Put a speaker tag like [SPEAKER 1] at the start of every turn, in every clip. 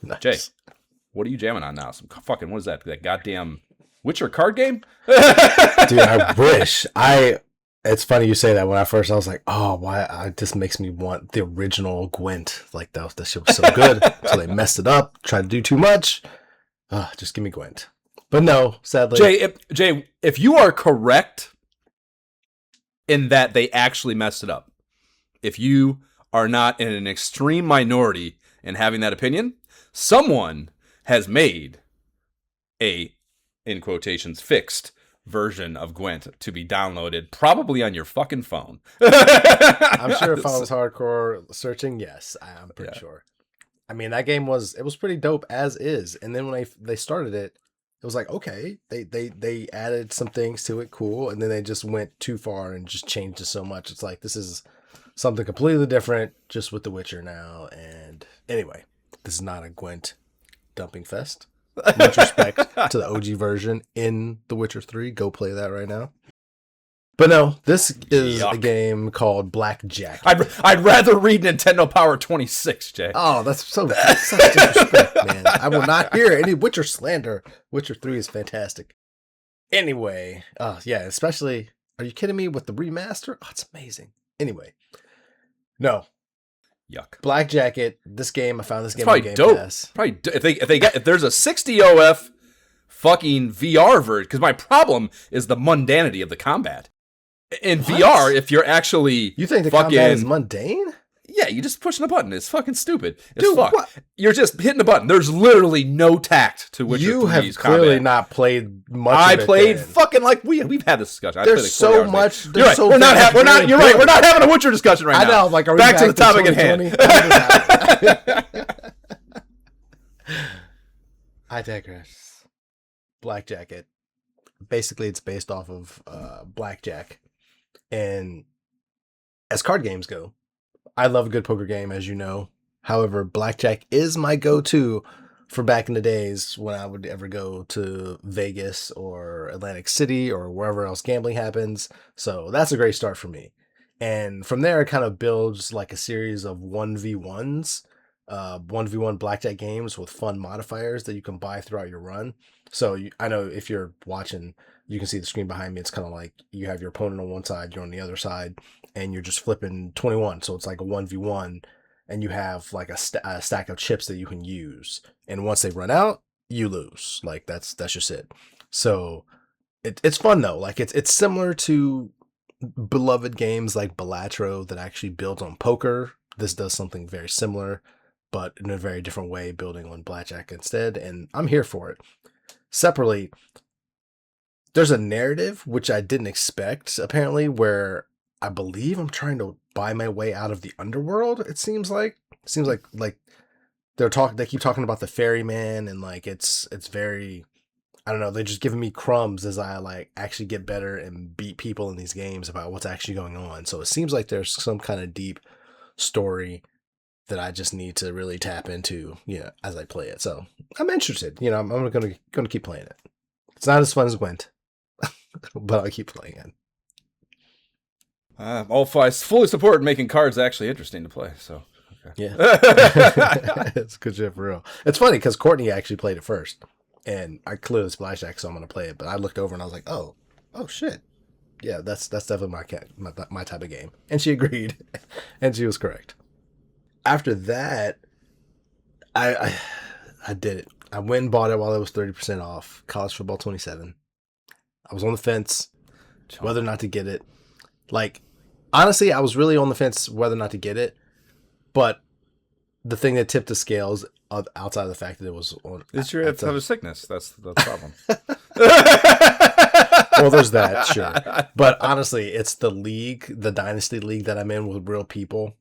[SPEAKER 1] Nice.
[SPEAKER 2] Jay, what are you jamming on now? Some fucking, what is that? That goddamn Witcher card game?
[SPEAKER 1] Dude, I wish. It's funny you say that. When I was like, oh, why? This makes me want the original Gwent. Like, that shit was so good. So they messed it up, tried to do too much. Just give me Gwent. But no, sadly.
[SPEAKER 2] Jay, if you are correct in that they actually messed it up, if you are not in an extreme minority in having that opinion, someone has made a, in quotations, fixed version of Gwent to be downloaded, probably on your fucking phone.
[SPEAKER 1] I'm sure if I was hardcore searching, yes, I'm pretty sure. I mean, that game was pretty dope as is. And then when they started it, it was like, okay, they added some things to it, cool, and then they just went too far and just changed it so much. It's like, this is something completely different, just with The Witcher now. And anyway, this is not a Gwent dumping fest. Much respect to the OG version in The Witcher 3. Go play that right now. But no, this is a game called Blackjack.
[SPEAKER 2] I'd rather read Nintendo Power 26, Jay.
[SPEAKER 1] Oh, that's such disrespect, man. I will not hear any Witcher slander. Witcher 3 is fantastic. Anyway, yeah, especially, are you kidding me with the remaster? Oh, it's amazing. Anyway, no.
[SPEAKER 2] Yuck.
[SPEAKER 1] Blackjack, this game, I found this game
[SPEAKER 2] on
[SPEAKER 1] Game
[SPEAKER 2] dope.
[SPEAKER 1] Pass.
[SPEAKER 2] Probably if there's a 60 OF fucking VR version, because my problem is the mundanity of the combat. In VR, if you're actually
[SPEAKER 1] you think the combat is mundane?
[SPEAKER 2] Yeah, you just pushing a button. It's fucking stupid. It's fuck. What? You're just hitting a button. There's literally no tact to Witcher 3's combat. You have clearly
[SPEAKER 1] not played much.
[SPEAKER 2] I played fucking like we've had this discussion.
[SPEAKER 1] There's so much.
[SPEAKER 2] You're right. We're not. You're right. We're not having a Witcher discussion right now. I know. Like, are we back to the topic at hand?
[SPEAKER 1] I digress. Blackjack. Basically, it's based off of Blackjack, and as card games go, I love a good poker game, as you know. However, Blackjack is my go-to for back in the days when I would ever go to Vegas or Atlantic City or wherever else gambling happens. So that's a great start for me. And from there, it kind of builds like a series of 1v1s, 1v1 Blackjack games with fun modifiers that you can buy throughout your run. So I know if you're watching, you can see the screen behind me. It's kind of like you have your opponent on one side, you're on the other side, and you're just flipping 21. So it's like a 1v1, and you have like a stack of chips that you can use. And once they run out, you lose. Like that's just it. So it's fun though. Like it's similar to beloved games like Balatro that actually built on poker. This does something very similar, but in a very different way, building on Blackjack instead. And I'm here for it. Separately, there's a narrative, which I didn't expect, apparently, where I believe I'm trying to buy my way out of the underworld, it seems like. It seems like they keep talking about the ferryman, and like it's very, I don't know, they're just giving me crumbs as I like actually get better and beat people in these games about what's actually going on. So it seems like there's some kind of deep story that I just need to really tap into, as I play it. So I'm interested. I'm gonna keep playing it. It's not as fun as Gwent, but I'll keep playing it.
[SPEAKER 2] I fully support making cards actually interesting to play. So okay.
[SPEAKER 1] Yeah, it's good shit for real. It's funny because Courtney actually played it first, and I clearly this Blackjack, so I'm gonna play it. But I looked over and I was like, oh shit, yeah, that's definitely my type of game. And she agreed, and she was correct. After that, I did it. I went and bought it while it was 30% off. College Football 27. I was on the fence whether or not to get it. Like, honestly, I was really on the fence whether or not to get it. But the thing that tipped the scales, outside of the fact that it was on...
[SPEAKER 2] It's your have a sickness. That's the problem.
[SPEAKER 1] Well, there's that, sure. But honestly, it's the league, the Dynasty League that I'm in with real people.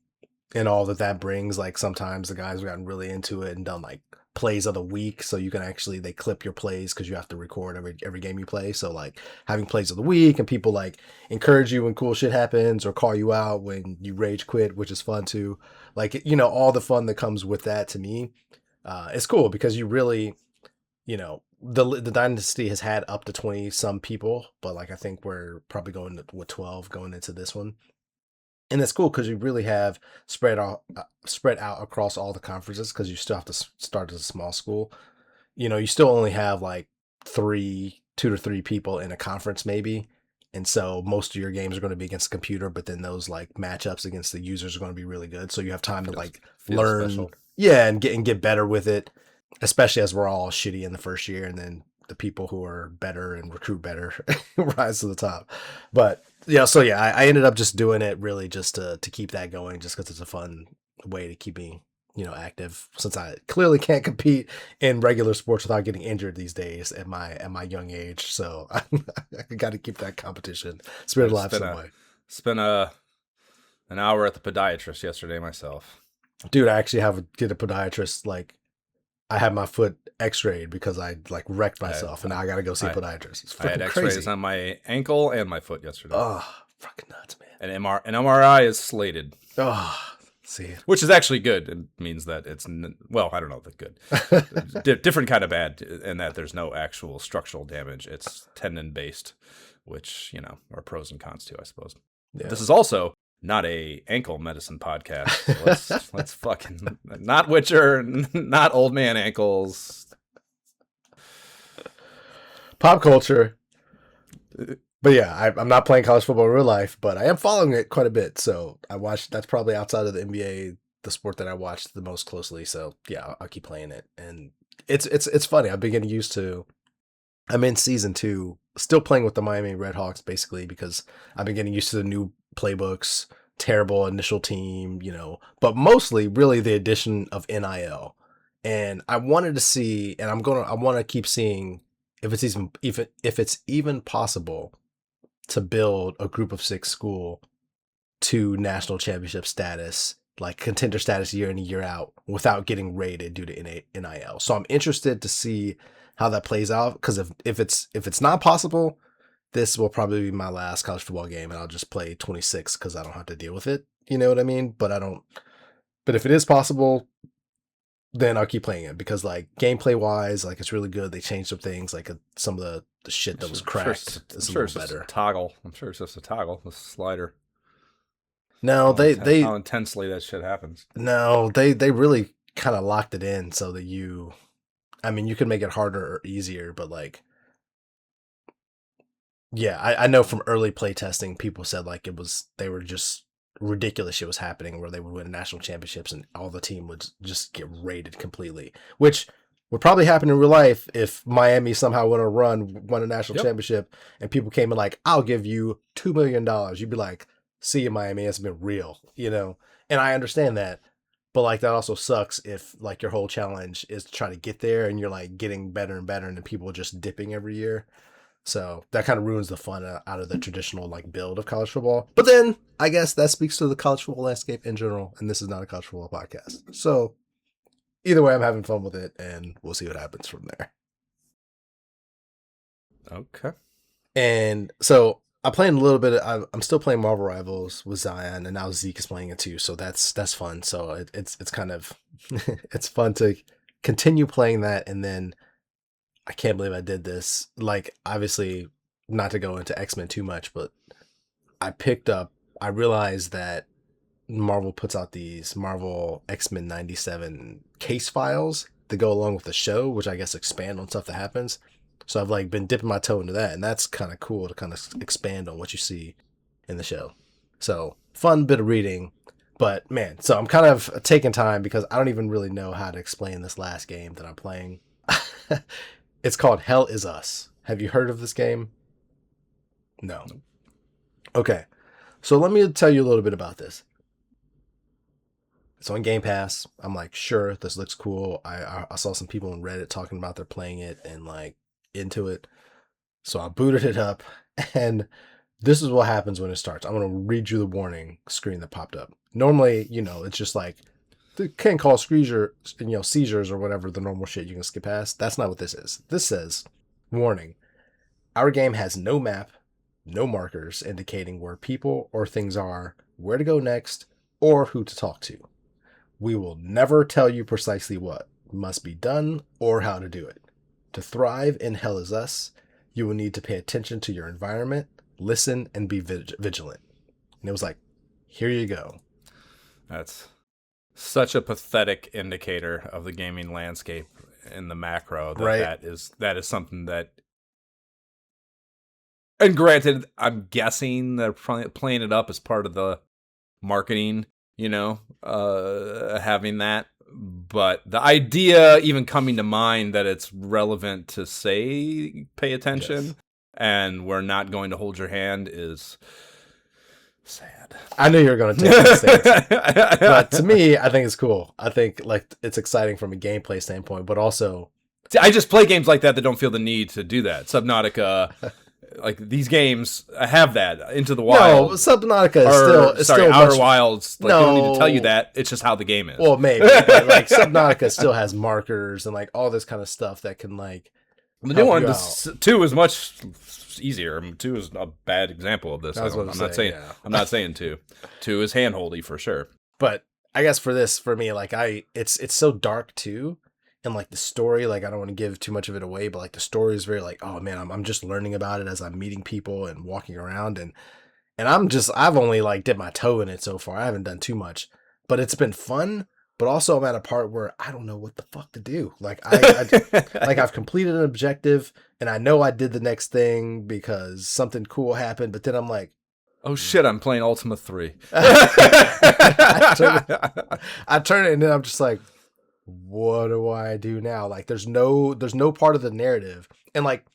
[SPEAKER 1] And all that brings, like sometimes the guys have gotten really into it and done like plays of the week. So you can actually, they clip your plays because you have to record every game you play. So like having plays of the week, and people like encourage you when cool shit happens or call you out when you rage quit, which is fun too. Like, all the fun that comes with that to me. It's cool because you really, the Dynasty has had up to 20 some people, but like I think we're probably going with 12 going into this one. And it's cool because you really have spread out across all the conferences because you still have to start as a small school. You still only have like 2 to 3 people in a conference maybe. And so most of your games are going to be against the computer, but then those like matchups against the users are going to be really good. So you have time to like
[SPEAKER 2] Feels
[SPEAKER 1] learn,
[SPEAKER 2] special.
[SPEAKER 1] yeah, and get better with it, especially as we're all shitty in the first year, and then the people who are better and recruit better rise to the top. But yeah, so yeah, I ended up just doing it really just to keep that going, just because it's a fun way to keep me active, since I clearly can't compete in regular sports without getting injured these days at my young age. So I got to keep that competition
[SPEAKER 2] I
[SPEAKER 1] spirit
[SPEAKER 2] just
[SPEAKER 1] alive some way.
[SPEAKER 2] spent an hour at the podiatrist yesterday myself.
[SPEAKER 1] Dude, I actually get a podiatrist. Like, I had my foot x-rayed because I like wrecked
[SPEAKER 2] I
[SPEAKER 1] myself, and now I got to go see a
[SPEAKER 2] I,
[SPEAKER 1] podiatrist. It's
[SPEAKER 2] I had
[SPEAKER 1] fucking
[SPEAKER 2] X-rays
[SPEAKER 1] crazy.
[SPEAKER 2] on my ankle and my foot yesterday.
[SPEAKER 1] Oh, fucking nuts, man.
[SPEAKER 2] An MRI is slated,
[SPEAKER 1] Oh, see.
[SPEAKER 2] which is actually good. It means that well, I don't know that good. Different kind of bad in that there's no actual structural damage. It's tendon based, which are pros and cons to, I suppose.
[SPEAKER 1] Yeah.
[SPEAKER 2] This is also not a ankle medicine podcast. So let's fucking not Witcher, not old man ankles.
[SPEAKER 1] Pop culture. But yeah, I'm not playing college football in real life, but I am following it quite a bit. So that's probably outside of the NBA, the sport that I watch the most closely. So yeah, I'll keep playing it, and it's funny. I've been getting used to. I'm in season 2, still playing with the Miami Redhawks basically because I've been getting used to the new playbooks, terrible initial team, but mostly really the addition of NIL. And I wanted to see, and I want to keep seeing if it's even possible to build a group of 6 school to national championship status, like contender status year in and year out, without getting rated due to NIL. So I'm interested to see how that plays out, because if it's not possible, this will probably be my last college football game, and I'll just play 26 because I don't have to deal with it. You know what I mean? But I don't. But if it is possible, then I'll keep playing it because like gameplay wise, like it's really good. They changed some things, like some of the shit that was cracked is a little better.
[SPEAKER 2] Toggle. I'm sure it's just a toggle, the slider.
[SPEAKER 1] No,
[SPEAKER 2] How intensely that shit happens.
[SPEAKER 1] no, they really kind of locked it in so that I mean, you can make it harder or easier, but like, yeah, I know from early play testing, people said like they were just ridiculous shit was happening where they would win national championships and all the team would just get raided completely, which would probably happen in real life if Miami somehow went on a run, won a national championship, and people came in like, I'll give you $2 million. You'd be like, see you, Miami, it's been real, And I understand that. But like that also sucks if like your whole challenge is to try to get there and you're like getting better and better and then people are just dipping every year. So that kind of ruins the fun out of the traditional like build of college football. But then I guess that speaks to the college football landscape in general, and this is not a college football podcast. So either way, I'm having fun with it, and we'll see what happens from there.
[SPEAKER 2] Okay.
[SPEAKER 1] And so I'm playing a little bit. I'm still playing Marvel Rivals with Zion, and now Zeke is playing it too. So that's fun. So it's kind of it's fun to continue playing that, and then I can't believe I did this. Like, obviously, not to go into X-Men too much, but I realized that Marvel puts out these Marvel X-Men 97 case files that go along with the show, which I guess expand on stuff that happens. So I've like been dipping my toe into that, and that's kind of cool to kind of expand on what you see in the show. So fun bit of reading, but man, so I'm kind of taking time because I don't even really know how to explain this last game that I'm playing. It's called Hell Is Us. Have you heard of this game? No. Okay. So let me tell you a little bit about this. It's on Game Pass. I'm like, sure, this looks cool. I saw some people on Reddit talking about they're playing it and like into it. So I booted it up, and this is what happens when it starts. I'm gonna read you the warning screen that popped up. Normally, it's just like they can call seizures or whatever, the normal shit you can skip past. That's not what this is. This says, warning, our game has no map, no markers indicating where people or things are, where to go next, or who to talk to. We will never tell you precisely what must be done or how to do it. To thrive in Hell Is Us, you will need to pay attention to your environment, listen, and be vigilant. And it was like Here you go.
[SPEAKER 2] That's such a pathetic indicator of the gaming landscape in the macro
[SPEAKER 1] Right.
[SPEAKER 2] that is something that. And granted, I'm guessing they're probably playing it up as part of the marketing, having that. But the idea even coming to mind that it's relevant to say pay attention
[SPEAKER 1] Yes.
[SPEAKER 2] and we're not going to hold your hand is sad.
[SPEAKER 1] I knew you were going to take that stance. But to me, I think it's cool. I think like it's exciting from a gameplay standpoint, but also
[SPEAKER 2] See, I just play games like that don't feel the need to do that. Subnautica, like these games have that. Into the Wild.
[SPEAKER 1] no, Subnautica is still
[SPEAKER 2] Outer
[SPEAKER 1] much,
[SPEAKER 2] Wilds. Like, they don't need to tell you that. It's just how the game is.
[SPEAKER 1] well, maybe, but like Subnautica still has markers and like all this kind of stuff that can like
[SPEAKER 2] the new one,
[SPEAKER 1] help you out.
[SPEAKER 2] 2 is much easier. 2 is a bad example of this.
[SPEAKER 1] That's what
[SPEAKER 2] I'm not saying.
[SPEAKER 1] yeah.
[SPEAKER 2] I'm not saying 2. 2 is handholdy for sure.
[SPEAKER 1] But I guess for me, like it's so dark too, and like the story, like I don't want to give too much of it away, but like the story is very like, oh man, I'm just learning about it as I'm meeting people and walking around, and I've only like dipped my toe in it so far. I haven't done too much, but it's been fun. But also, I'm at a part where I don't know what the fuck to do. Like like I've completed an objective, and I know I did the next thing because something cool happened. But then I'm like,
[SPEAKER 2] oh shit, I'm playing Ultima 3.
[SPEAKER 1] I turn it, and then I'm just like, what do I do now? Like, there's no part of the narrative, and like,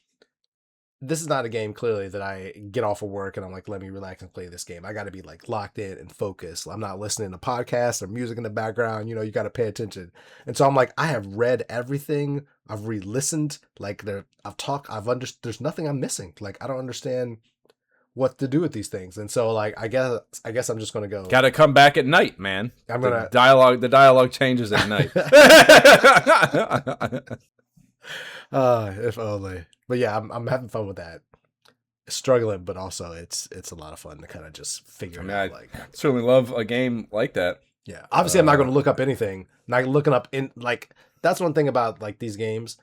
[SPEAKER 1] this is not a game clearly that I get off of work and I'm like, let me relax and play this game. I got to be like locked in and focused. I'm not listening to podcasts or music in the background. You got to pay attention. And so I'm like, I have read everything. I've re-listened. Like I've understood. There's nothing I'm missing. Like, I don't understand what to do with these things. And so like, I guess I'm just going to go.
[SPEAKER 2] Got to come back at night, man. The dialogue changes at night.
[SPEAKER 1] If only. But yeah, I'm having fun with that. Struggling, but also it's a lot of fun to kind of just figure it out. Like,
[SPEAKER 2] I certainly love a game like that.
[SPEAKER 1] Yeah, obviously I'm not going to look up anything. Not looking up in like that's one thing about like these games.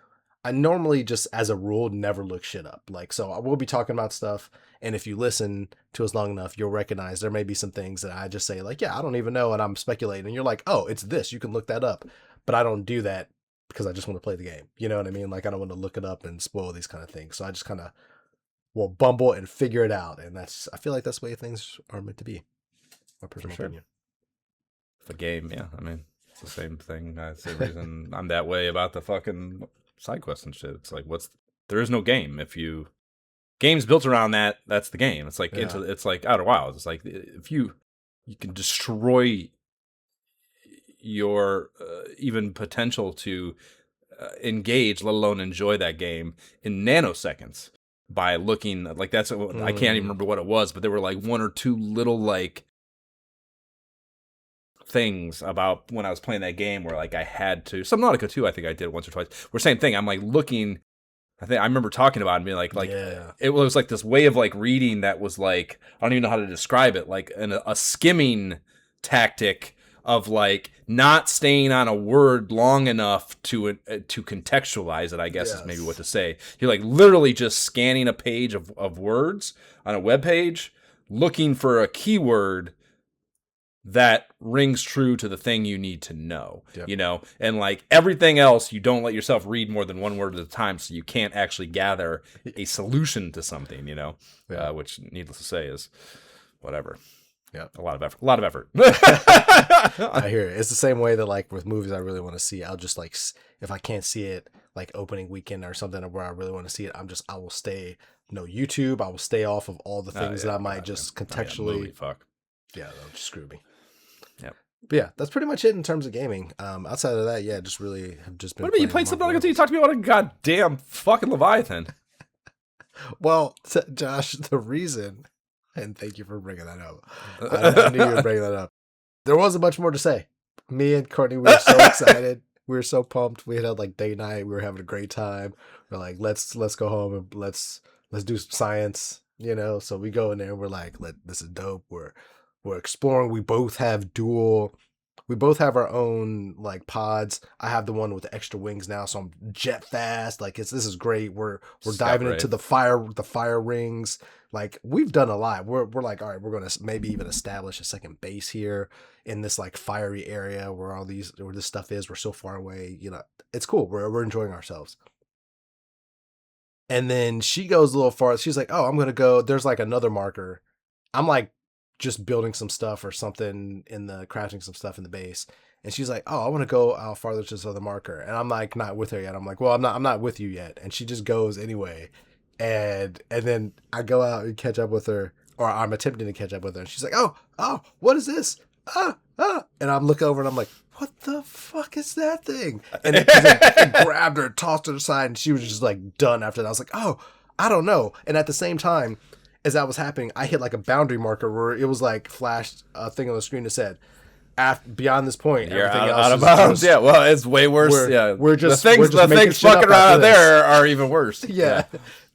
[SPEAKER 1] I normally just as a rule never look shit up. Like, so I will be talking about stuff, and if you listen to us long enough, you'll recognize there may be some things that I just say like, yeah, I don't even know, and I'm speculating. And you're like, oh, it's this. You can look that up, but I don't do that because I just want to play the game. You know what I mean? Like, I don't want to look it up and spoil these kind of things. So I just kind of will bumble and figure it out. And I feel like that's the way things are meant to be. My personal opinion.
[SPEAKER 2] The game, yeah. I mean, it's the same thing. That's the reason I'm that way about the fucking side quests and shit. It's like, there is no game. Games built around that's the game. It's like, it's like Outer Wilds. It's like, if you can destroy your even potential to engage, let alone enjoy that game in nanoseconds by looking like I can't even remember what it was, but there were like one or two little like things about when I was playing that game where like I had to. Subnautica 2, I think I did once or twice. Where same thing. I'm like looking. I remember talking about it and being like
[SPEAKER 1] yeah.
[SPEAKER 2] It was like this way of like reading that was like, I don't even know how to describe it, like a skimming tactic of like not staying on a word long enough to contextualize it, I guess is maybe what to say. You're like literally just scanning a page of words on a web page, looking for a keyword that rings true to the thing you need to know, and like everything else, you don't let yourself read more than one word at a time, so you can't actually gather a solution to something, which needless to say is whatever.
[SPEAKER 1] Yeah,
[SPEAKER 2] a lot of effort.
[SPEAKER 1] I hear it. It's the same way that like with movies I really want to see, I'll just like, if I can't see it like opening weekend or something where I really want to see it, I will stay YouTube. I will stay off of all the things that I might just contextually that'll just screw me.
[SPEAKER 2] Yep.
[SPEAKER 1] But yeah, that's pretty much it in terms of gaming. Outside of that, yeah, just really have just been.
[SPEAKER 2] What about you played something until you talked to me about a goddamn fucking Leviathan?
[SPEAKER 1] Well, Josh, the reason, and thank you for bringing that up. I knew you would bring that up. There wasn't much more to say. Me and Courtney, we were so excited. We were so pumped. We had like date night. We were having a great time. We're like, let's go home and let's do some science. So we go in there and we're like, this is dope. We're exploring. We both have dual We both have our own like pods. I have the one with the extra wings now, so I'm jet fast. Like this is great. We're
[SPEAKER 2] Step
[SPEAKER 1] diving
[SPEAKER 2] right.
[SPEAKER 1] into the fire rings. Like we've done a lot. We're like, all right, we're gonna maybe even establish a second base here in this like fiery area where this stuff is. We're so far away. You know, it's cool. We're enjoying ourselves. And then she goes a little farther. She's like, oh, I'm gonna go. There's like another marker. I'm like just building some stuff or something crafting some stuff in the base. And she's like, oh, I want to go out farther to this other marker. And I'm like, not with her yet. I'm like, well, I'm not with you yet. And she just goes anyway. And then I go out and catch up with her, or I'm attempting to catch up with her. And she's like, oh, what is this? And I'm looking over and I'm like, what the fuck is that thing? And then I grabbed her, tossed her aside, and she was just like done after that. I was like, oh, I don't know. And at the same time, as that was happening, I hit like a boundary marker where it was like flashed a thing on the screen that said, beyond this point,
[SPEAKER 2] You're
[SPEAKER 1] everything
[SPEAKER 2] out
[SPEAKER 1] else
[SPEAKER 2] of
[SPEAKER 1] is
[SPEAKER 2] bounds.
[SPEAKER 1] just,
[SPEAKER 2] Yeah, well, it's way worse.
[SPEAKER 1] we're just
[SPEAKER 2] the
[SPEAKER 1] making
[SPEAKER 2] things
[SPEAKER 1] shit up
[SPEAKER 2] fucking around
[SPEAKER 1] after
[SPEAKER 2] out
[SPEAKER 1] this.
[SPEAKER 2] there are even worse.
[SPEAKER 1] Yeah.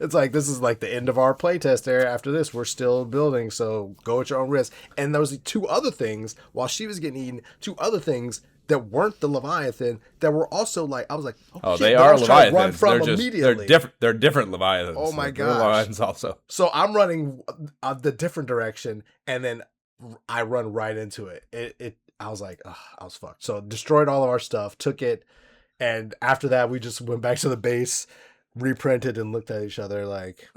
[SPEAKER 1] It's like, this is like the end of our playtest area. After this, we're still building, so go at your own risk. And there was two other things, while she was getting eaten, two other things that weren't the Leviathan that were also like, I was like,
[SPEAKER 2] Oh,
[SPEAKER 1] shit,
[SPEAKER 2] they
[SPEAKER 1] that I
[SPEAKER 2] are
[SPEAKER 1] was trying to run
[SPEAKER 2] Leviathans.
[SPEAKER 1] from
[SPEAKER 2] They're just
[SPEAKER 1] immediately.
[SPEAKER 2] they're different Leviathans.
[SPEAKER 1] Oh my
[SPEAKER 2] Like, they're
[SPEAKER 1] gosh.
[SPEAKER 2] Leviathans also.
[SPEAKER 1] So I'm running the different direction, and then I run right into it. I was like, ugh, I was fucked. So destroyed all of our stuff, took it, and after that we just went back to the base, reprinted, and looked at each other like,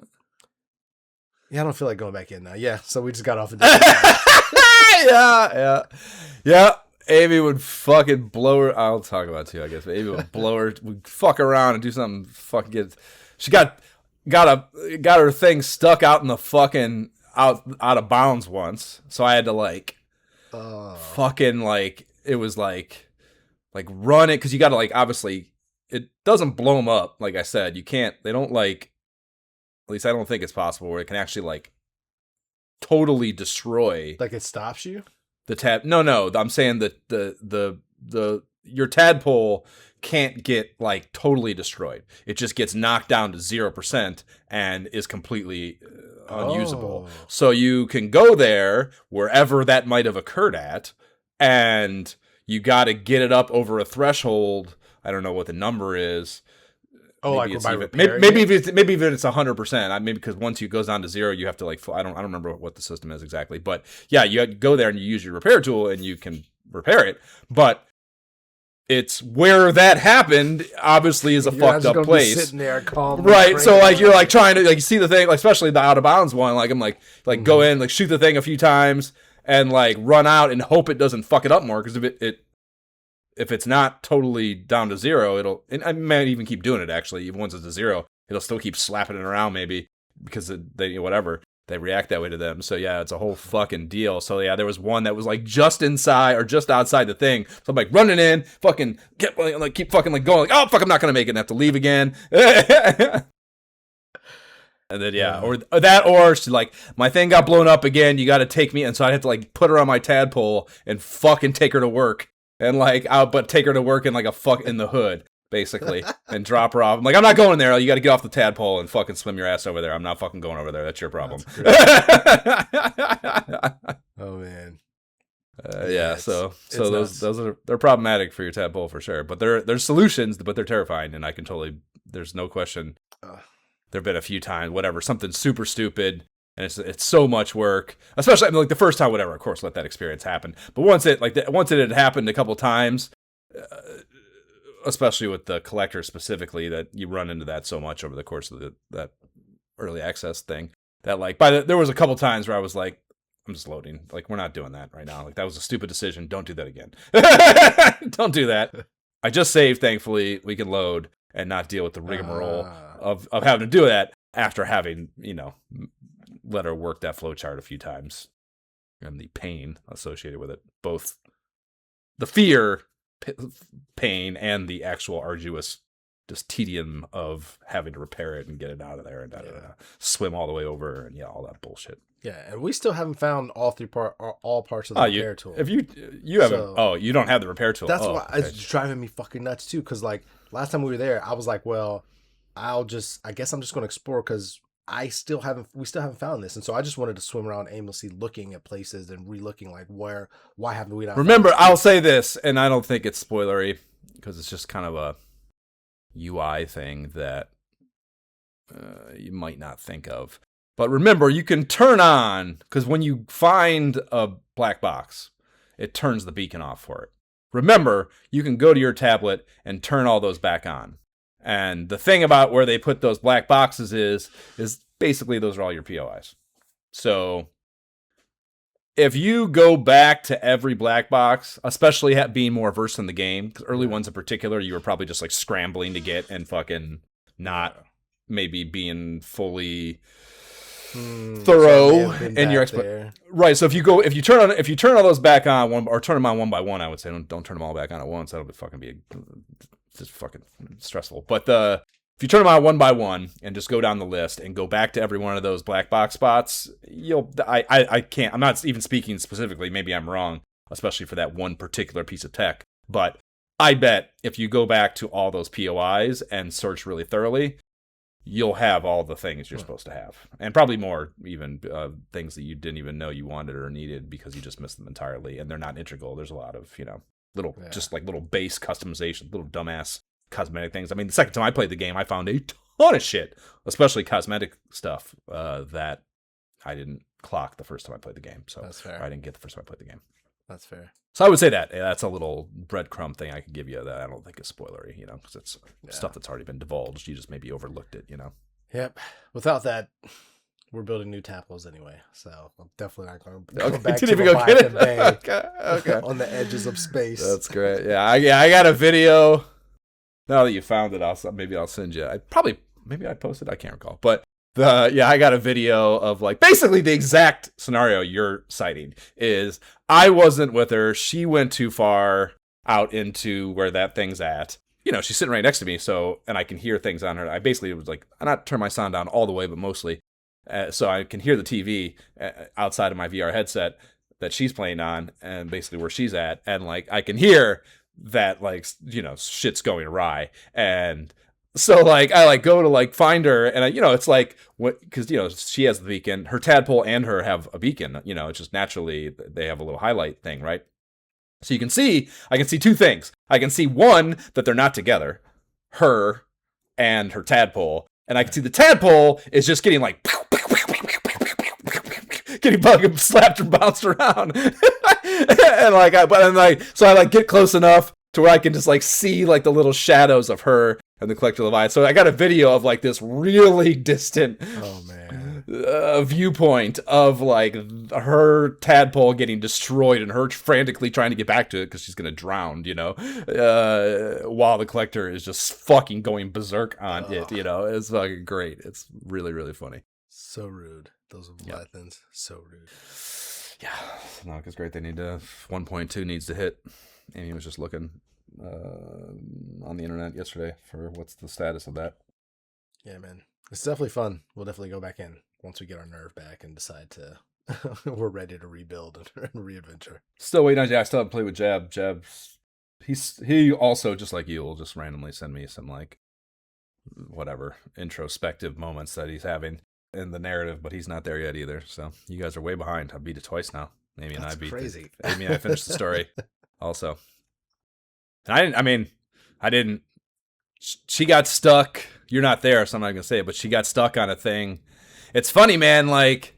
[SPEAKER 1] yeah, I don't feel like going back in now. Yeah, so we just got off and did
[SPEAKER 2] yeah. Amy would fucking blow her. I'll talk about it too, I guess. But Amy would blow her. Would fuck around and do something. Fucking get. She got her thing stuck out in the fucking out of bounds once. So I had to like fucking like it was like run it because you got to like obviously it doesn't blow them up. Like I said, you can't. They don't like. At least I don't think it's possible where it can actually like totally destroy
[SPEAKER 1] like it stops you.
[SPEAKER 2] the tad. No. I'm saying that your tadpole can't get like totally destroyed. It just gets knocked down to 0% and is completely unusable. So you can go there wherever that might have occurred at, and you got to get it up over a threshold. I don't know what the number is.
[SPEAKER 1] Maybe
[SPEAKER 2] it's
[SPEAKER 1] by
[SPEAKER 2] even,
[SPEAKER 1] repairing
[SPEAKER 2] maybe
[SPEAKER 1] it?
[SPEAKER 2] if it's 100%. Maybe because once it goes down to 0, you have to like I don't remember what the system is exactly. But yeah, you go there and you use your repair tool and you can repair it. But it's where that happened. Obviously, is a fucked up place.
[SPEAKER 1] Sitting there, calm,
[SPEAKER 2] right? So like you're like trying to like see the thing, like especially the out of bounds one. Like I'm like go in, like shoot the thing a few times and like run out and hope it doesn't fuck it up more because if it's not totally down to 0, and I might even keep doing it actually. Even once it's to 0, it'll still keep slapping it around maybe because they react that way to them. So yeah, it's a whole fucking deal. So yeah, there was one that was like just inside or just outside the thing. So I'm like running in, fucking keep fucking like going like, oh fuck, I'm not gonna make it and have to leave again. And then yeah, or she like my thing got blown up again. You got to take me, and so I had to like put her on my tadpole and fucking take her to work. And like, but take her to work in like a fuck in the hood, basically, and drop her off. I'm like, I'm not going there. You got to get off the tadpole and fucking swim your ass over there. I'm not fucking going over there. That's your problem.
[SPEAKER 1] Oh man.
[SPEAKER 2] Yeah. So they're problematic for your tadpole for sure. But there's solutions, but they're terrifying, and I can totally. There's no question. There've been a few times, whatever, something super stupid. And it's so much work, especially like the first time, whatever. Of course, let that experience happen. But once it had happened a couple times, especially with the collector specifically, that you run into that so much over the course of that early access thing that like there was a couple times where I was like, I'm just loading. Like we're not doing that right now. Like that was a stupid decision. Don't do that again. Don't do that. I just saved. Thankfully, we can load and not deal with the rigmarole of having to do that after having let her work that flowchart a few times and the pain associated with it, both the fear pain and the actual arduous just tedium of having to repair it and get it out of there and swim all the way over and all that bullshit.
[SPEAKER 1] Yeah, and we still haven't found all parts of the repair tool.
[SPEAKER 2] If you haven't, you don't have the repair tool.
[SPEAKER 1] That's why it's driving me fucking nuts too. Because like last time we were there, I was like, well, I guess I'm just going to explore because we still haven't found this, and so I just wanted to swim around aimlessly looking at places and re-looking like why haven't we not?
[SPEAKER 2] Remember, I'll say this, and I don't think it's spoilery because it's just kind of a UI thing that you might not think of. But remember, you can turn on, because when you find a black box, it turns the beacon off for it. Remember, you can go to your tablet and turn all those back on. And the thing about where they put those black boxes is basically those are all your POIs. So if you go back to every black box, especially being more versed in the game, because early ones in particular, you were probably just like scrambling to get and fucking not maybe being fully thorough in your right. So if you turn all those back on or turn them on one by one, I would say don't turn them all back on at once. That'll be just fucking stressful. But if you turn them on one by one and just go down the list and go back to every one of those black box spots, I can't. I'm not even speaking specifically. Maybe I'm wrong, especially for that one particular piece of tech. But I bet if you go back to all those POIs and search really thoroughly, you'll have all the things you're supposed to have. And probably more even things that you didn't even know you wanted or needed because you just missed them entirely. And they're not integral. There's a lot of, just like little base customization, little dumbass cosmetic things. I mean, the second time I played the game, I found a ton of shit, especially cosmetic stuff that I didn't clock the first time I played the game. So
[SPEAKER 1] that's fair.
[SPEAKER 2] I didn't get the first time I played the game.
[SPEAKER 1] That's fair.
[SPEAKER 2] So I would say that's a little breadcrumb thing I could give you that I don't think is spoilery, because it's stuff that's already been divulged. You just maybe overlooked it,
[SPEAKER 1] Yep. Without that, we're building new tadpoles anyway, so I'm definitely not going to go back to
[SPEAKER 2] go get it.
[SPEAKER 1] Okay. On the edges of space.
[SPEAKER 2] That's great. Yeah, I got a video. Now that you found it, I'll send you. Maybe I posted. I can't recall, but I got a video of like basically the exact scenario you're citing. Is I wasn't with her. She went too far out into where that thing's at. She's sitting right next to me, and I can hear things on her. I basically was like, I not turn my sound down all the way, but mostly. So I can hear the TV outside of my VR headset that she's playing on, and basically where she's at, and like I can hear that shit's going awry, and so like I like go to like find her, and it's like because she has the beacon, her tadpole and her have a beacon. It's just naturally they have a little highlight thing, right? So I can see two things. I can see one that they're not together, her and her tadpole, and I can see the tadpole is just getting like getting fucking slapped and bounced around. and so I get close enough to where I can just like see like the little shadows of her and the Collector Leviathan. So I got a video of like this really distant viewpoint of like her tadpole getting destroyed and her frantically trying to get back to it because she's gonna drown, while the Collector is just fucking going berserk on it. It's fucking great. It's really, really funny.
[SPEAKER 1] So rude. Those Leviathans, so rude.
[SPEAKER 2] Yeah, no, it's great. They need 1.2 needs to hit. Amy was just looking on the internet yesterday for what's the status of that.
[SPEAKER 1] Yeah, man, it's definitely fun. We'll definitely go back in once we get our nerve back and decide to we're ready to rebuild and re-adventure.
[SPEAKER 2] Still waiting on Jab. I still haven't played with Jab. He also, just like you, will just randomly send me some like whatever introspective moments that he's having in the narrative, but he's not there yet either. So you guys are way behind. I beat it twice now. Amy and I beat crazy. Amy and I finished the story also. And I didn't. She got stuck. You're not there, so I'm not gonna say it, but she got stuck on a thing. It's funny, man. Like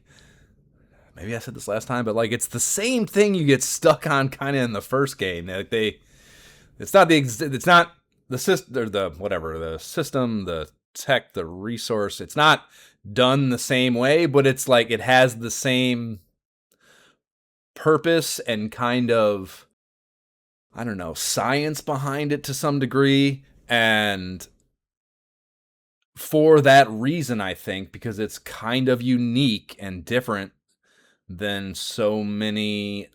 [SPEAKER 2] maybe I said this last time, but like it's the same thing you get stuck on kind of in the first game. Like it's not the system or the system, the tech, the resource. It's not done the same way, but it's like it has the same purpose and kind of, I don't know, science behind it to some degree. And for that reason, I think, because it's kind of unique and different than so many,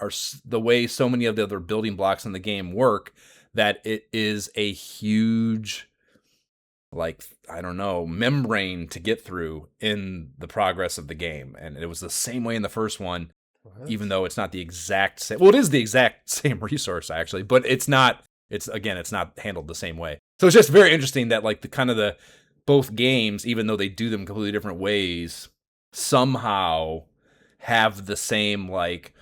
[SPEAKER 2] or the way so many of the other building blocks in the game work, that it is a huge, like, I don't know, membrane to get through in the progress of the game. And it was the same way in the first one, even though it's not the exact same. Well, it is the exact same resource, actually, but it's not handled the same way. So it's just very interesting that, like, the kind of the both games, even though they do them completely different ways, somehow have the same like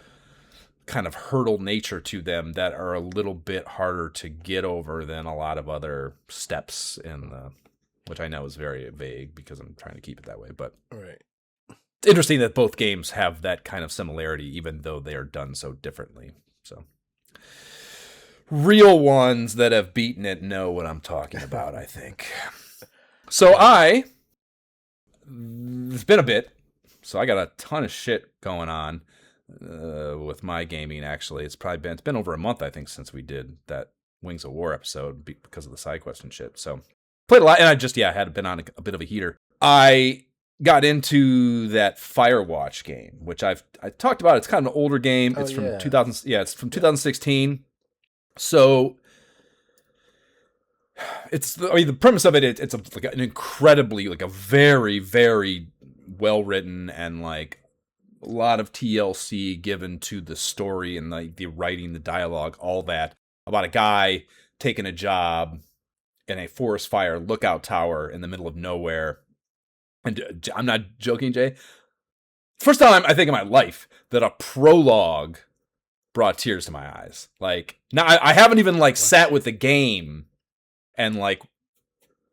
[SPEAKER 2] kind of hurdle nature to them that are a little bit harder to get over than a lot of other steps in the, which I know is very vague because I'm trying to keep it that way, but
[SPEAKER 1] Right.
[SPEAKER 2] it's interesting that both games have that kind of similarity, even though they are done so differently. So real ones that have beaten it know what I'm talking about, I think. So it's been a bit, so I got a ton of shit going on with my gaming. Actually, it's been over a month, I think, since we did that Wings of War episode because of the side quest and shit. So played a lot, and I just had been on a bit of a heater. I got into that Firewatch game, which I talked about. It's kind of an older game. It's from 2000. Yeah, it's from 2016. So the premise of it's like an incredibly, like a very, very well written and like a lot of TLC given to the story and the writing, the dialogue, all that, about a guy taking a job in a forest fire lookout tower in the middle of nowhere. And I'm not joking, Jay. First time I think in my life that a prologue brought tears to my eyes. Like, now I haven't even like sat with the game and like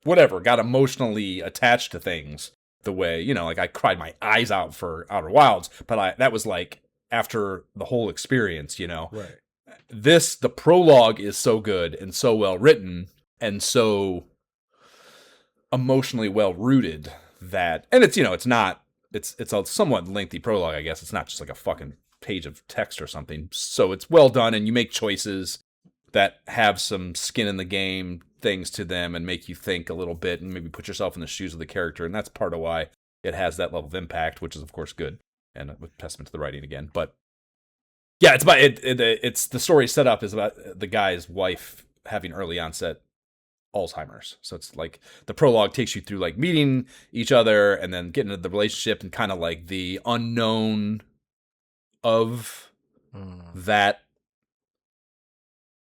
[SPEAKER 2] whatever, got emotionally attached to things the way, like I cried my eyes out for Outer Wilds, but that was like after the whole experience,
[SPEAKER 1] Right.
[SPEAKER 2] The prologue is so good and so well written and so emotionally well rooted that, and it's a somewhat lengthy prologue, I guess. It's not just like a fucking page of text or something. So it's well done, and you make choices that have some skin in the game things to them and make you think a little bit and maybe put yourself in the shoes of the character. And that's part of why it has that level of impact, which is of course good and a testament to the writing again. But yeah, it's about it's the story set up is about the guy's wife having early onset Alzheimer's. So it's like the prologue takes you through like meeting each other and then getting into the relationship and kind of like the unknown of that,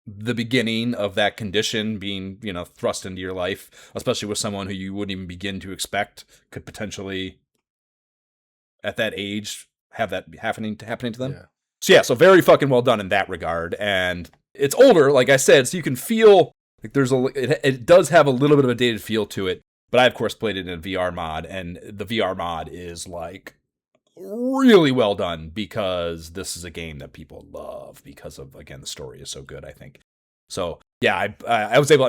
[SPEAKER 2] the beginning of that condition being, thrust into your life, especially with someone who you wouldn't even begin to expect could potentially at that age have that happening to them.
[SPEAKER 1] Yeah.
[SPEAKER 2] So very fucking well done in that regard. And it's older, like I said, so you can feel like it does have a little bit of a dated feel to it. But I of course played it in a VR mod, and the VR mod is like really well done because this is a game that people love because of, again, the story is so good, I think. So yeah, I was able,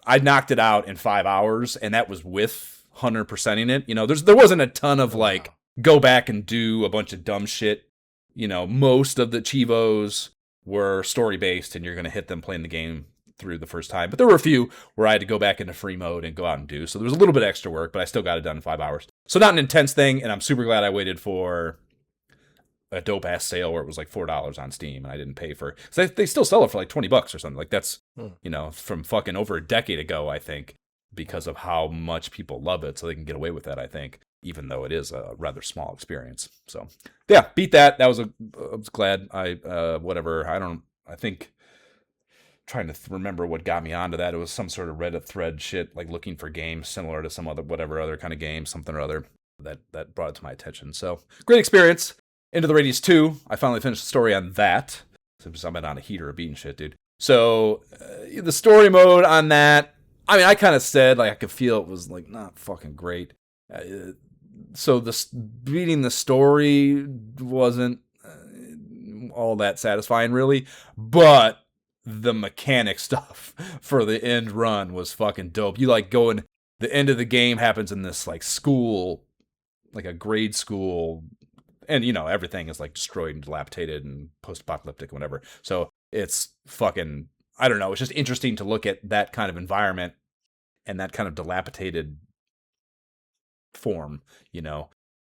[SPEAKER 2] I knocked it out in 5 hours, and that was with 100%ing it. There wasn't a ton of like go back and do a bunch of dumb shit. Most of the Chivos were story based and you're going to hit them playing the game through the first time, but there were a few where I had to go back into free mode and go out and do. So there was a little bit of extra work, but I still got it done in 5 hours. So not an intense thing, and I'm super glad I waited for a dope ass sale where it was like $4 on Steam and I didn't pay for it. So they still sell it for like $20 or something. Like that's from fucking over a decade ago, I think, because of how much people love it. So they can get away with that, I think, even though it is a rather small experience. So yeah, beat that. I was glad whatever. I think trying to remember what got me onto that. It was some sort of Reddit thread shit, like looking for games similar to some whatever other kind of game, something or other that brought it to my attention. So great experience. Into the Radius 2. I finally finished the story on that. Since I've been on a heater of beating shit, dude. So the story mode on that, I kind of said like I could feel it was like not fucking great. So beating the story wasn't all that satisfying, really, but the mechanic stuff for the end run was fucking dope. You like going, the end of the game happens in this like school, like a grade school, and everything is like destroyed and dilapidated and post-apocalyptic and whatever. So it's fucking, I don't know, it's just interesting to look at that kind of environment and that kind of dilapidated form,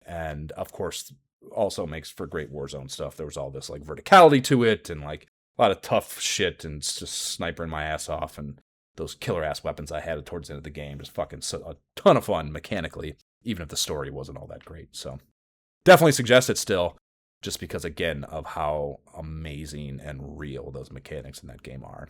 [SPEAKER 2] and of course also makes for great Warzone stuff. There was all this like verticality to it and like a lot of tough shit and just snipering my ass off, and those killer ass weapons I had towards the end of the game, just fucking a ton of fun mechanically, even if the story wasn't all that great. So definitely suggest it still, just because again of how amazing and real those mechanics in that game are.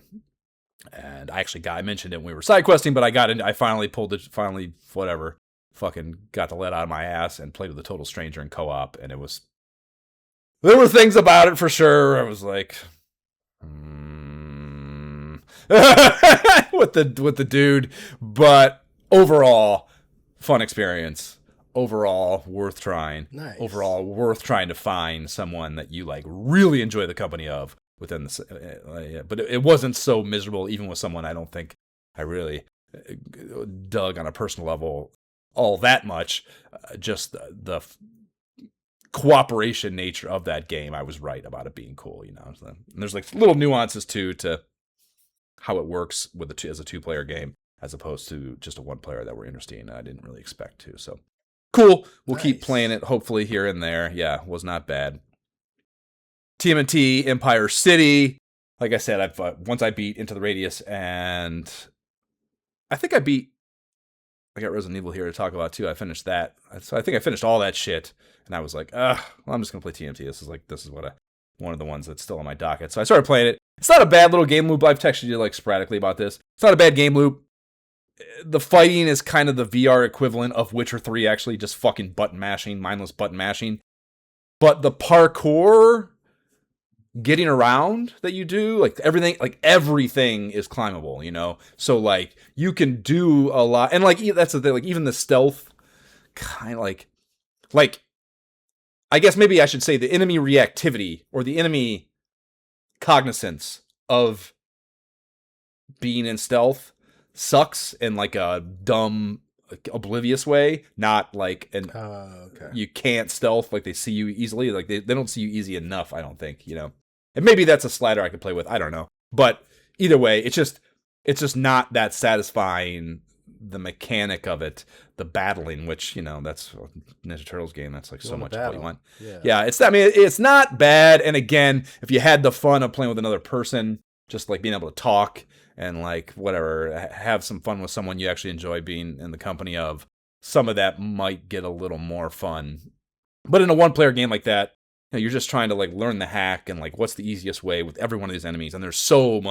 [SPEAKER 2] And I mentioned it when we were side questing, but I finally whatever, fucking got the lead out of my ass and played with a total stranger in co-op. And there were things about it for sure. I was like, with the dude, but overall, fun experience. Overall, worth trying.
[SPEAKER 1] Nice.
[SPEAKER 2] Overall, worth trying to find someone that you like really enjoy the company of within the. But it wasn't so miserable, even with someone I don't think I really dug on a personal level all that much. Just the cooperation nature of that game, I was right about it being cool. You know, and there's like little nuances too to how it works with as a 2-player game, as opposed to just a 1-player that were interesting. I didn't really expect to. So cool. We'll keep playing it, hopefully, here and there. Yeah, was not bad. TMNT, Empire City. Like I said, once I beat Into the Radius, and I think I got Resident Evil here to talk about too. I finished that. So I think I finished all that shit, and I was like, well, I'm just gonna play TMT. This is one of the ones that's still on my docket. So I started playing it. It's not a bad little game loop. I've texted you like sporadically about this. It's not a bad game loop. The fighting is kind of the VR equivalent of Witcher 3, actually, just fucking button mashing, mindless button mashing. But the parkour, getting around that you do, like everything is climbable, you know? So like you can do a lot. And like that's the thing, like even the stealth kind of like I guess maybe I should say the enemy reactivity or the enemy cognizance of being in stealth sucks in like a dumb, oblivious way, not like you can't stealth, like they see you easily, like they don't see you easy enough, I don't think, you know. And maybe that's a slider I could play with, I don't know. But either way, it's just not that satisfying, the mechanic of it, the battling, which, you know, that's a Ninja Turtles game, that's like so much of what you want. Yeah, it's not bad. And again, if you had the fun of playing with another person, just like being able to talk and like whatever, have some fun with someone you actually enjoy being in the company of, some of that might get a little more fun. But in a 1-player game like that, you know, you're just trying to like learn the hack and like what's the easiest way with every one of these enemies, and there's so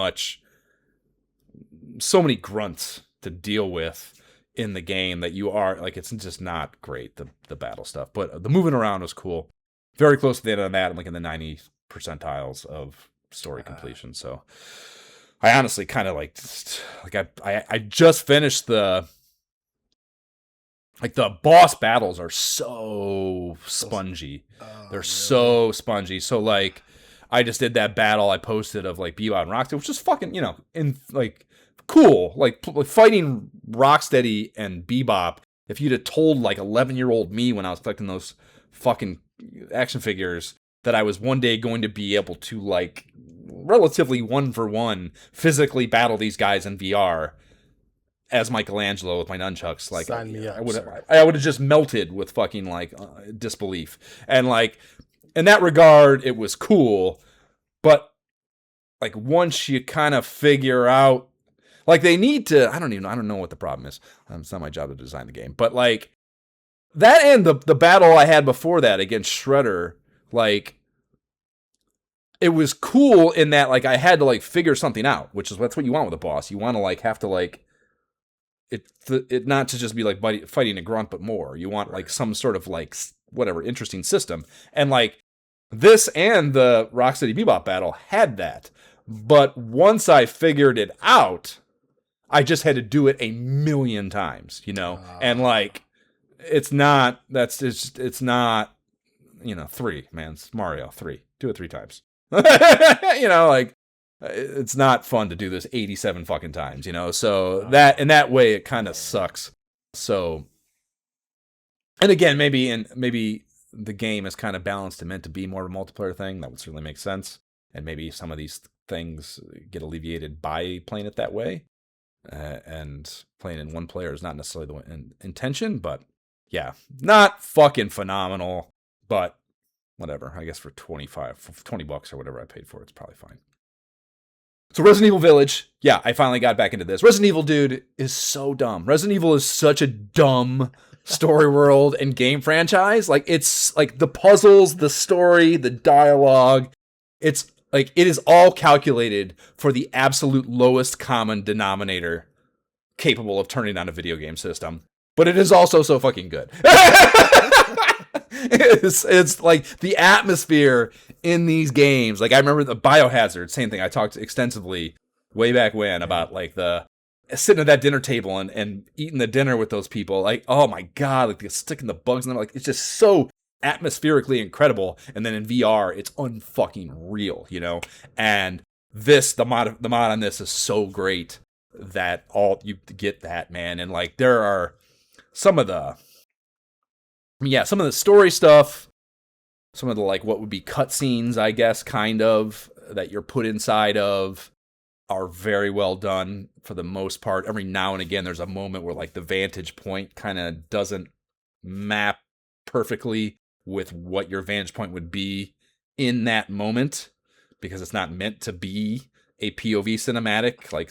[SPEAKER 2] many grunts to deal with in the game that you are like, it's just not great, the battle stuff. But the moving around was cool. Very close to the end of that. I'm like in the 90 percentiles of story completion. So I honestly kind of I just finished the boss battles are so spongy. They're so spongy. So like I just did that battle I posted of like Bebop and Rocksteady, which is fucking, you know, in like cool, like fighting Rocksteady and Bebop. If you'd have told like 11-year-old me when I was collecting those fucking action figures that I was one day going to be able to like relatively 1-for-1 physically battle these guys in VR as Michelangelo with my nunchucks, like
[SPEAKER 1] sign me up,
[SPEAKER 2] I would have just melted with fucking like disbelief. And like in that regard, it was cool, but like once you kind of figure out, like they need to, I don't know what the problem is. It's not my job to design the game, but like that and the battle I had before that against Shredder, like it was cool in that like I had to like figure something out, which is that's what you want with a boss. You want to like have to like it not to just be like fighting a grunt, but more. You want like some sort of like whatever interesting system, and like this and the Rocksteady Bebop battle had that. But once I figured it out, I just had to do it a million times, you know, and like it's not, you know, 3, man, it's Mario 3, do it 3 times. You know, like it's not fun to do this 87 fucking times, you know. So that in that way it kind of sucks. So, and again, maybe the game is kind of balanced and meant to be more of a multiplayer thing. That would certainly make sense. And maybe some of these things get alleviated by playing it that way. And playing in 1 player is not necessarily the intention, but yeah, not fucking phenomenal, but whatever. I guess for $20 or whatever I paid for it, it's probably fine. So Resident Evil Village, yeah, I finally got back into this. Resident Evil, dude, is so dumb. Resident Evil is such a dumb story world and game franchise. Like, it's like the puzzles, the story, the dialogue. It's Like, it is all calculated for the absolute lowest common denominator capable of turning on a video game system. But it is also so fucking good. It's like the atmosphere in these games. Like, I remember the Biohazard, same thing. I talked extensively way back when about like the sitting at that dinner table and eating the dinner with those people. Like, oh my God, like sticking the bugs in them. Like, it's just so atmospherically incredible. And then in VR, it's unfucking real, you know? And the mod on this is so great that all you get that, man. And like, there are some of the story stuff, some of the like what would be cutscenes, I guess, kind of, that you're put inside of, are very well done for the most part. Every now and again, there's a moment where like the vantage point kind of doesn't map perfectly with what your vantage point would be in that moment, because it's not meant to be a POV cinematic. Like,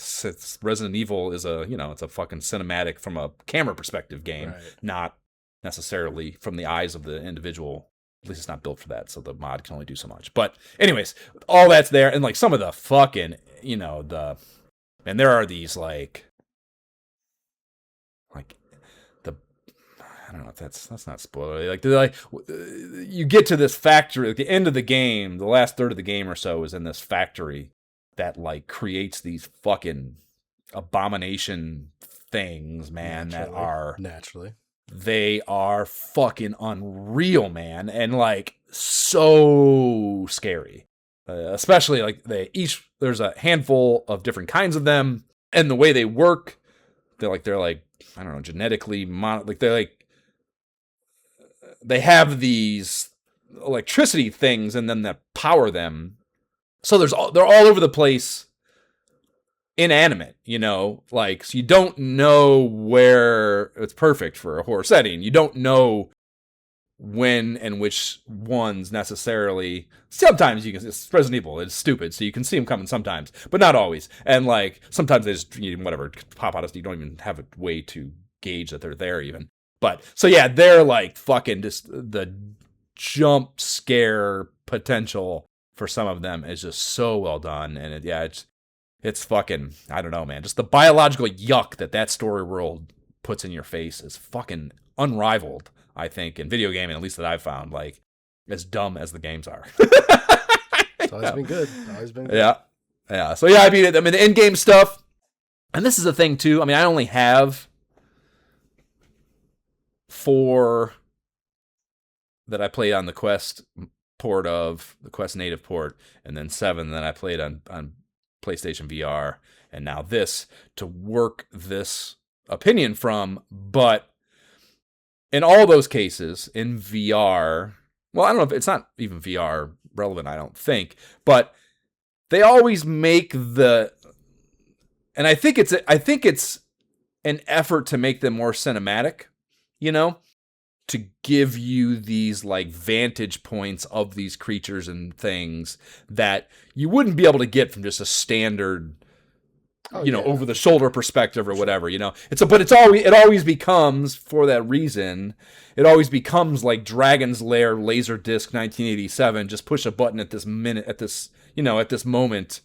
[SPEAKER 2] Resident Evil is it's a fucking cinematic from a camera perspective game, right, not necessarily from the eyes of the individual. At least it's not built for that, so the mod can only do so much. But anyways, all that's there, and like some of the fucking, and there are these like the, I don't know if that's not spoiler. Like you get to this factory at the end of the game, the last third of the game or so is in this factory that like creates these fucking abomination things, man, they are fucking unreal, man, and like so scary. Especially like there's a handful of different kinds of them, and the way they work, they're like I don't know, genetically they have these electricity things in them that power them. So they're all over the place, inanimate, like, so you don't know where. It's perfect for a horror setting. You don't know when and which ones necessarily. Sometimes you can. It's Resident Evil. It's stupid, so you can see them coming sometimes, but not always. And like sometimes they just whatever pop out of. You don't even have a way to gauge that they're there even. But so yeah, they're like fucking just the jump scare potential for some of them is just so well done, and it's fucking, I don't know, man. Just the biological yuck that story world puts in your face is fucking unrivaled, I think, in video gaming, at least that I've found. Like, as dumb as the games are.
[SPEAKER 1] It's always been good.
[SPEAKER 2] Yeah. So yeah, I mean, the in-game stuff, and this is the thing too. I mean, I only have 4 that I played on the Quest port of the Quest native port, and then 7 that I played on PlayStation VR, and now this to work this opinion from. But in all those cases in VR, well, I don't know if it's not even VR relevant, I don't think, but they always make and I think it's an effort to make them more cinematic, to give you these like vantage points of these creatures and things that you wouldn't be able to get from just a standard, over the shoulder perspective or whatever, it always becomes, for that reason, it always becomes like Dragon's Lair Laserdisc 1987, just push a button at this minute, at this moment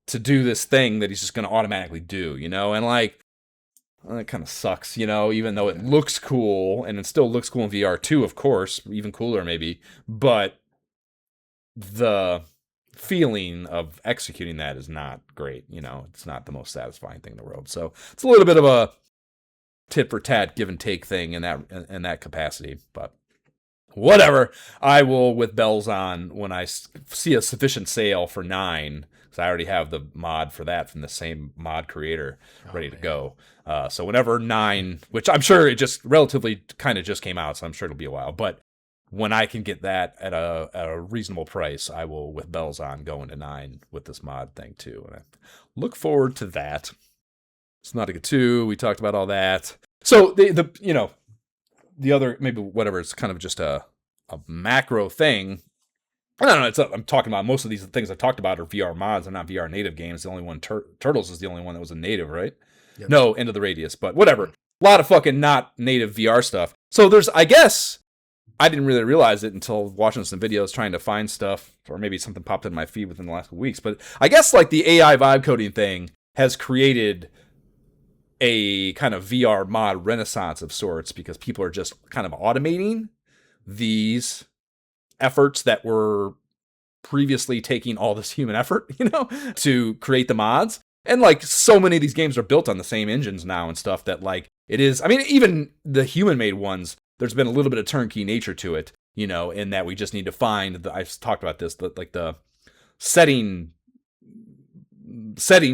[SPEAKER 2] to do this thing that he's just going to automatically do, and like, well, it kind of sucks, even though it looks cool, and it still looks cool in VR too, of course, even cooler maybe, but the feeling of executing that is not great, it's not the most satisfying thing in the world. So it's a little bit of a tit for tat, give and take thing in that capacity, but whatever. I will, with bells on, when I see a sufficient sale for 9, because I already have the mod for that from the same mod creator ready to go. So whenever 9, which I'm sure it just relatively kind of just came out, so I'm sure it'll be a while, but when I can get that at a reasonable price, I will, with bells on, go into 9 with this mod thing too. And I look forward to that. Subnautica 2, we talked about all that. So the other, maybe whatever, it's kind of just a macro thing. I don't know. I'm talking about most of these things I've talked about are VR mods. They're not VR native games. The only one, Turtles, is the only one that was a native, right? Yep. No, End of the Radius, but whatever. A lot of fucking not native VR stuff. So there's, I guess, I didn't really realize it until watching some videos trying to find stuff, or maybe something popped in my feed within the last couple weeks. But I guess like the AI vibe coding thing has created a kind of VR mod renaissance of sorts because people are just kind of automating these efforts that were previously taking all this human effort, to create the mods. And like so many of these games are built on the same engines now and stuff that like it is. I mean, even the human made ones, there's been a little bit of turnkey nature to it, in that we just need to find I've talked about this, like the settings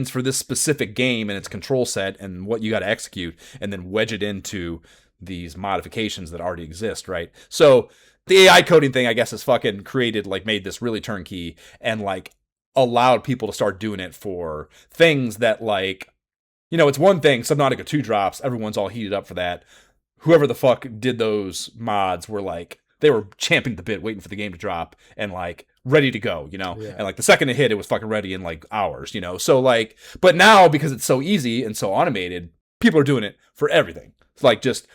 [SPEAKER 2] for this specific game and its control set and what you got to execute and then wedge it into these modifications that already exist, right? So the AI coding thing, I guess, has fucking made this really turnkey and like allowed people to start doing it for things that like, it's one thing, Subnautica 2 drops, everyone's all heated up for that. Whoever the fuck did those mods were like, they were champing the bit, waiting for the game to drop and like ready to go,
[SPEAKER 1] Yeah.
[SPEAKER 2] And like the second it hit, it was fucking ready in like hours, So like, but now because it's so easy and so automated, people are doing it for everything. It's like just,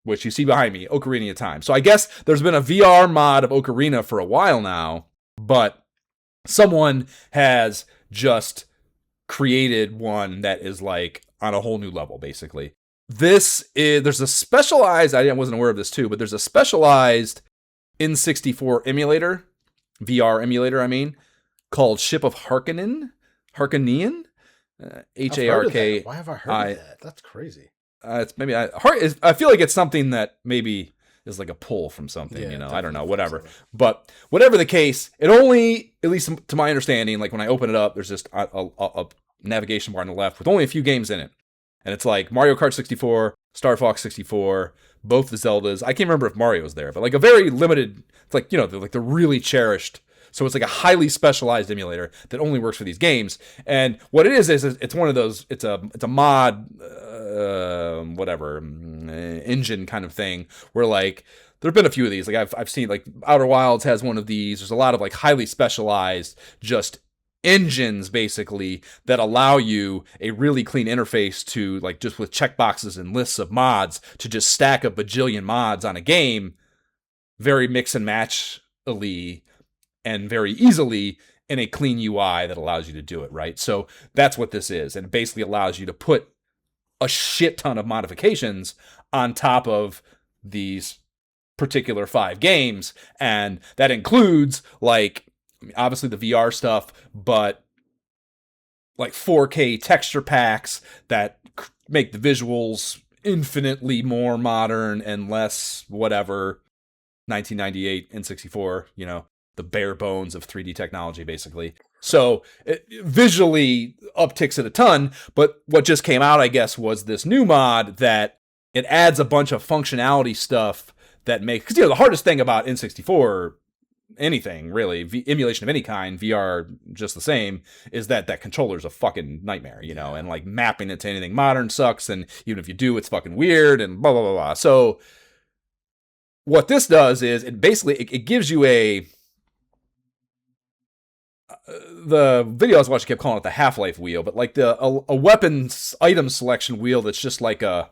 [SPEAKER 2] which you see behind me, Ocarina of Time. So I guess there's been a VR mod of Ocarina for a while now, but someone has just created one that is like on a whole new level, basically. There's a specialized, I wasn't aware of this too, but there's a specialized N64 emulator, VR emulator, called Ship of Harkonnen, Harkonian, Hark.
[SPEAKER 1] Why have I heard of that? That's crazy.
[SPEAKER 2] It's maybe I feel like it's something that maybe is like a pull from something, I don't know, whatever. So. But whatever the case, it only, at least to my understanding, like when I open it up, there's just a navigation bar on the left with only a few games in it. And it's like Mario Kart 64, Star Fox 64, both the Zeldas. I can't remember if Mario's there, but like a very limited, it's like, they're like the really cherished. So it's like a highly specialized emulator that only works for these games. And what it is it's one of those, it's a mod, engine kind of thing where like, there've been a few of these. Like I've seen like Outer Wilds has one of these. There's a lot of like highly specialized, just engines basically that allow you a really clean interface to like just with checkboxes and lists of mods to just stack a bajillion mods on a game very mix and match-ally and very easily in a clean UI that allows you to do it, right? So that's what this is. And it basically allows you to put a shit ton of modifications on top of these particular 5 games. And that includes like, obviously the VR stuff, but like 4K texture packs that make the visuals infinitely more modern and less whatever 1998 N64, the bare bones of 3D technology, basically. So it visually upticks it a ton, but what just came out, I guess, was this new mod that it adds a bunch of functionality stuff that makes, because the hardest thing about N64, anything really, emulation of any kind, VR just the same, is that controller's a fucking nightmare, and like mapping it to anything modern sucks, and even if you do, it's fucking weird and blah blah blah blah. So what this does is it basically it gives you the video I was watching kept calling it the Half-Life wheel, but like a weapons item selection wheel that's just like you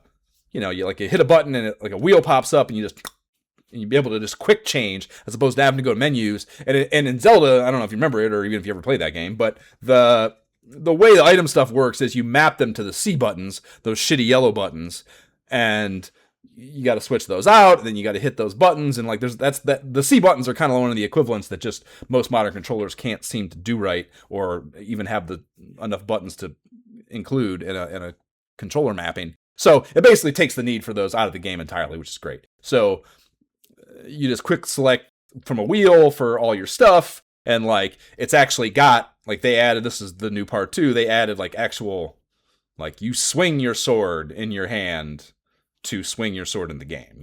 [SPEAKER 2] hit a button and like a wheel pops up and you be able to just quick change as opposed to having to go to menus. And in Zelda, I don't know if you remember it or even if you ever played that game, but the way the item stuff works is you map them to the C buttons, those shitty yellow buttons, and you got to switch those out, then you got to hit those buttons, and like the C buttons are kind of one of the equivalents that just most modern controllers can't seem to do right, or even have enough buttons to include in a controller mapping. So it basically takes the need for those out of the game entirely, which is great. So you just quick select from a wheel for all your stuff, and like it's actually got like they added, this is the new part too, they added like actual like you swing your sword in your hand to swing your sword in the game,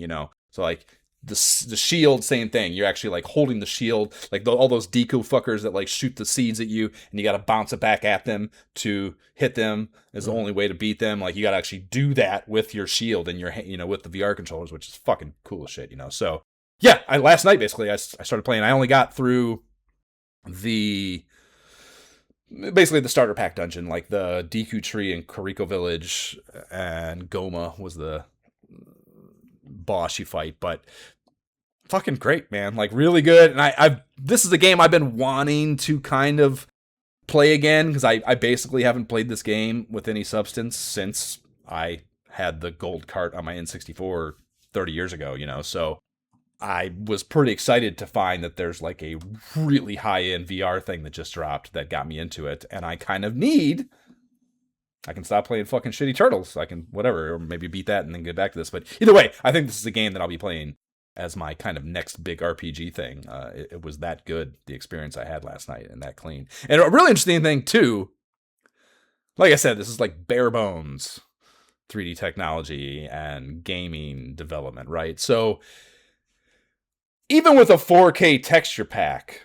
[SPEAKER 2] so like the shield, same thing, you're actually like holding the shield, like all those Deku fuckers that like shoot the seeds at you and you got to bounce it back at them to hit them is the only way to beat them. Like you got to actually do that with your shield and your with the VR controllers, which is fucking cool as shit, so yeah, last night basically I started playing. I only got through basically the starter pack dungeon, like the Deku tree in Koriko Village, and Goma was the boss you fight. But fucking great, man. Like really good. And I've this is a game I've been wanting to kind of play again because I basically haven't played this game with any substance since I had the gold cart on my N64 30 years ago, you know. So I was pretty excited to find that there's like a really high-end VR thing that just dropped that got me into it, and I kind of need. I can stop playing fucking shitty turtles. I can whatever, or maybe beat that and then get back to this. But either way, I think this is a game that I'll be playing as my kind of next big RPG thing. It was that good, the experience I had last night, and that clean. And a really interesting thing too, like I said, this is like bare bones 3D technology and gaming development, right? So even with a 4K texture pack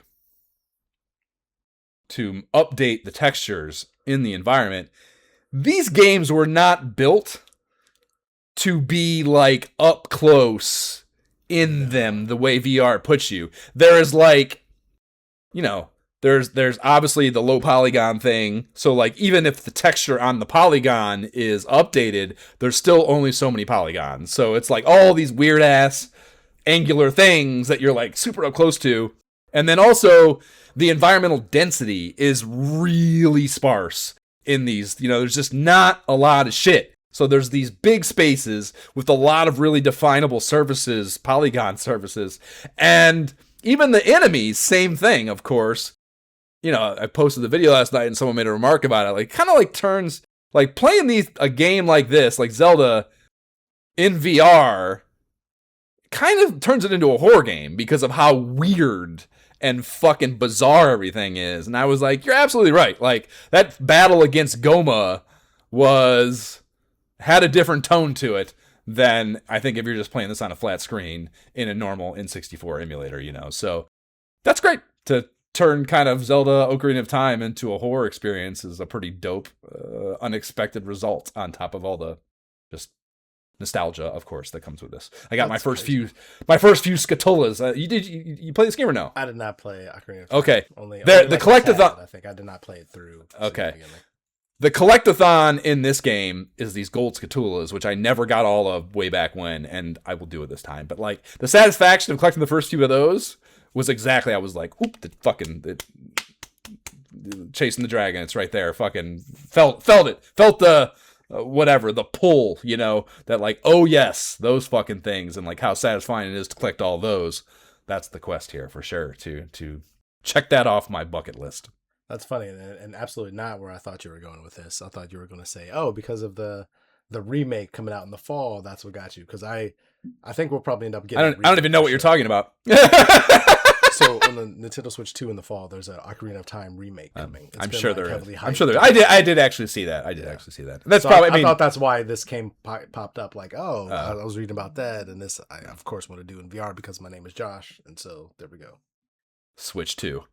[SPEAKER 2] to update the textures in the environment, these games were not built to be like up close in them the way VR puts you. There is like, you know, there's obviously the low polygon thing. So like even if the texture on the polygon is updated, there's still only so many polygons. So it's like all these weird ass angular things that you're like super up close to. And then also the environmental density is really sparse in these, you know, there's just not a lot of shit. So there's these big spaces with a lot of really definable surfaces, polygon surfaces. And even the enemies, same thing, of course. You know, I posted the video last night and someone made a remark about it. Like, kind of like turns, like playing a game like this, like Zelda in VR, kind of turns it into a horror game because of how weird and fucking bizarre everything is. And I was like, you're absolutely right. Like, that battle against Goma had a different tone to it than I think if you're just playing this on a flat screen in a normal N64 emulator, you know. So that's great. To turn kind of Zelda Ocarina of Time into a horror experience is a pretty dope, unexpected result on top of all the just nostalgia, of course, that comes with this. I got my first few Scatullas. You play this game or no?
[SPEAKER 1] I did not play Ocarina of Time.
[SPEAKER 2] Okay.
[SPEAKER 1] Only
[SPEAKER 2] the
[SPEAKER 1] like
[SPEAKER 2] collectathon.
[SPEAKER 1] I think I did not play it through.
[SPEAKER 2] Okay. The collectathon in this game is these gold Scatullas, which I never got all of way back when, and I will do it this time. But like the satisfaction of collecting the first few of those was exactly. I was like, "Oop!" Chasing the dragon. It's right there. Fucking felt it. Felt the. Whatever, the pull, you know, that like, oh yes, those fucking things, and like how satisfying it is to collect all those. That's the quest here for sure, to check that off my bucket list.
[SPEAKER 1] That's funny, and absolutely not where I thought you were going with this. I thought you were going to say, oh, because of the remake coming out in the fall, that's what got you. Because I think we'll probably end up getting.
[SPEAKER 2] I don't even know what you're talking about.
[SPEAKER 1] So on the Nintendo Switch 2 in the fall, there's an Ocarina of Time remake coming.
[SPEAKER 2] I'm sure there is. I did actually see that. Actually see that. That's probably.
[SPEAKER 1] I thought that's why this popped up. Like, I was reading about that, and this I of course want to do in VR because my name is Josh, and so there we go.
[SPEAKER 2] Switch 2.